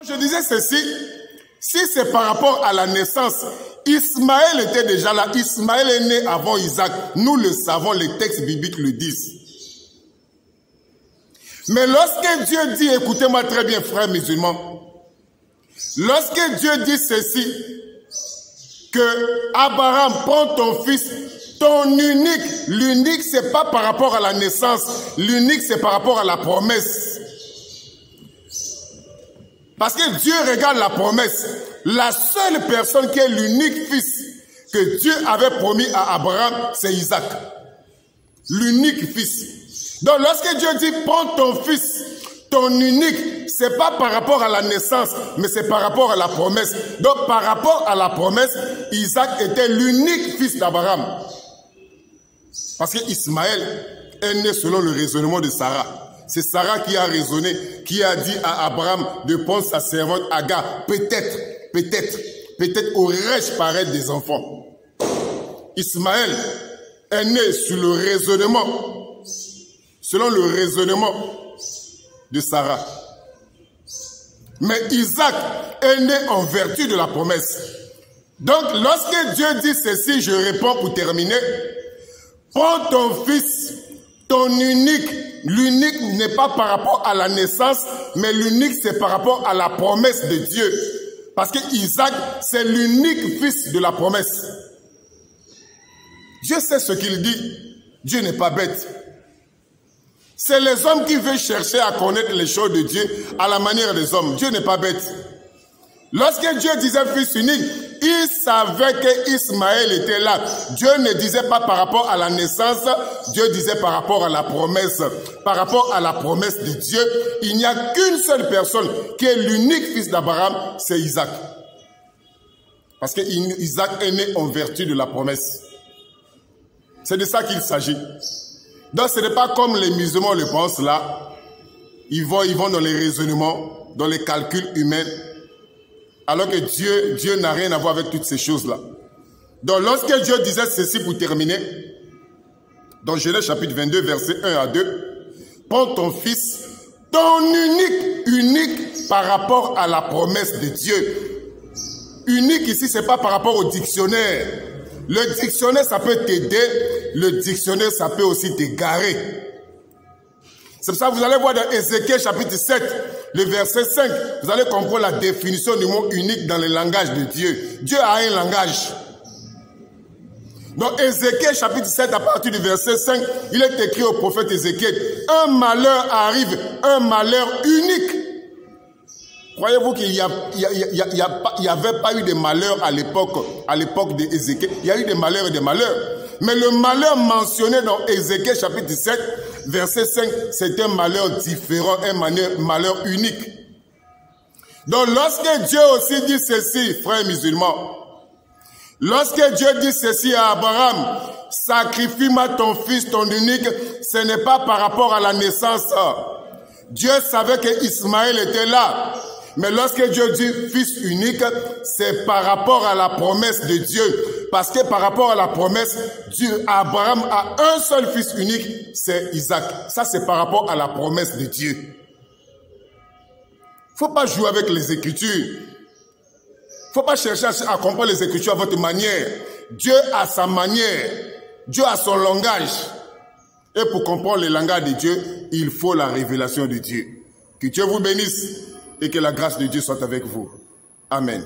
Je disais ceci, si c'est par rapport à la naissance, Ismaël était déjà là. Ismaël est né avant Isaac. Nous le savons, les textes bibliques le disent. Mais lorsque Dieu dit, écoutez-moi très bien, frères musulmans, lorsque Dieu dit ceci, que Abraham, prend ton fils, ton unique, l'unique c'est pas par rapport à la naissance, l'unique c'est par rapport à la promesse. Parce que Dieu regarde la promesse. La seule personne qui est l'unique fils que Dieu avait promis à Abraham, c'est Isaac. L'unique fils. Donc lorsque Dieu dit, prends ton fils, ton unique, c'est pas par rapport à la naissance, mais c'est par rapport à la promesse. Donc par rapport à la promesse, Isaac était l'unique fils d'Abraham. Parce que Ismaël est né selon le raisonnement de Sarah. C'est Sarah qui a raisonné, qui a dit à Abraham de prendre sa servante Agar. Peut-être aurais-je paraître des enfants. Ismaël est né sur le raisonnement, selon le raisonnement de Sarah. Mais Isaac est né en vertu de la promesse. Donc, lorsque Dieu dit ceci, je réponds pour terminer. Prends ton fils, ton unique. L'unique n'est pas par rapport à la naissance, mais l'unique c'est par rapport à la promesse de Dieu. Parce que Isaac, c'est l'unique fils de la promesse. Dieu sait ce qu'il dit. Dieu n'est pas bête. C'est les hommes qui veulent chercher à connaître les choses de Dieu à la manière des hommes. Dieu n'est pas bête. Lorsque Dieu disait fils unique, il savait que Ismaël était là. Dieu ne disait pas par rapport à la naissance, Dieu disait par rapport à la promesse. Par rapport à la promesse de Dieu, il n'y a qu'une seule personne qui est l'unique fils d'Abraham, c'est Isaac. Parce que Isaac est né en vertu de la promesse. C'est de ça qu'il s'agit. Donc ce n'est pas comme les musulmans le pensent là. Ils vont dans les raisonnements, dans les calculs humains. Alors que Dieu n'a rien à voir avec toutes ces choses-là. Donc lorsque Dieu disait ceci pour terminer, dans Genèse chapitre 22, versets 1 à 2, prends ton fils, ton unique par rapport à la promesse de Dieu. Unique ici, ce n'est pas par rapport au dictionnaire. Le dictionnaire, ça peut t'aider, le dictionnaire, ça peut aussi t'égarer. C'est pour ça que vous allez voir dans Ézéchiel chapitre 7, le verset 5, vous allez comprendre la définition du mot unique dans le langage de Dieu. Dieu a un langage. Dans Ézéchiel chapitre 7, à partir du verset 5, il est écrit au prophète Ézéchiel, un malheur arrive, un malheur unique. Croyez-vous qu'il n'y avait pas eu de malheur à l'époque d'Ézéchiel? Il y a eu des malheurs et des malheurs. Mais le malheur mentionné dans Ézéchiel chapitre 7, verset 5, c'est un malheur différent, un malheur unique. Donc lorsque Dieu aussi dit ceci, frères musulmans, lorsque Dieu dit ceci à Abraham, sacrifie-moi ton fils, ton unique, ce n'est pas par rapport à la naissance. Dieu savait que Ismaël était là. Mais lorsque Dieu dit fils unique, c'est par rapport à la promesse de Dieu. Parce que par rapport à la promesse, Abraham a un seul fils unique, c'est Isaac. Ça, c'est par rapport à la promesse de Dieu. Il ne faut pas jouer avec les Écritures. Il ne faut pas chercher à comprendre les Écritures à votre manière. Dieu a sa manière. Dieu a son langage. Et pour comprendre le langage de Dieu, il faut la révélation de Dieu. Que Dieu vous bénisse. Et que la grâce de Dieu soit avec vous. Amen.